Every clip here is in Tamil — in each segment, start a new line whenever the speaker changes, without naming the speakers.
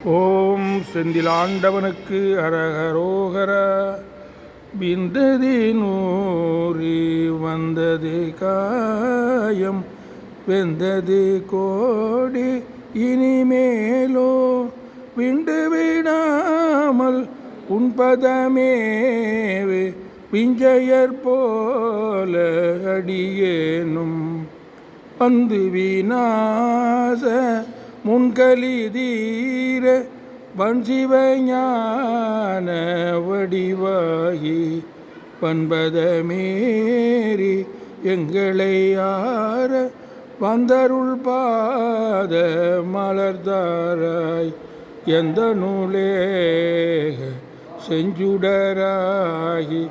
ஓம் செந்திலாண்டவனுக்கு அரகரோகர. விந்ததி நூறி வந்தது காயம் வெந்தது கோடி இனிமேலோ விண்டு விடாமல் உண்பதமேவே விஞ்சையர் போல அடியேனும் வந்து விநாச முன்கலி தீர வன்சிவஞான வடிவாகி பண்பதமேறி எங்களை யார வந்தருள் பாத மலர்தாராய் எந்த நூலேக செஞ்சுடராகி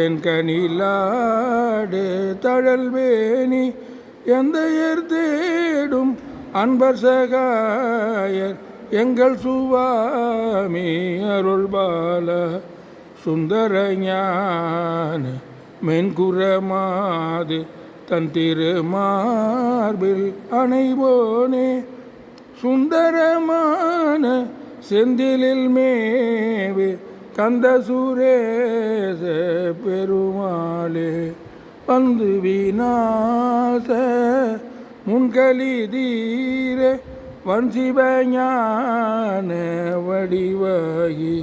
என் கனிலாடு தழல்வேணி எந்தையர் தேடும் அன்பர் சகாயர் எங்கள் சுவாமி அருள்பால சுந்தர ஞான மென்குரமாது தன் திருமார்பில் அணைவோனே சுந்தரமான செந்திலில் மேவு கந்த சுரேச பெருமாளே வந்து விநாச முன்கலி தீர வன்சிவஞான வடிவாகி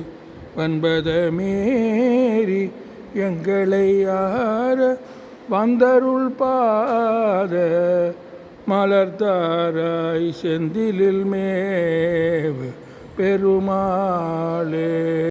வன்பதமேறி எங்களை யார வந்தருள் பாத மலர்தாராய் செந்திலில் மேவு பெருமாளே.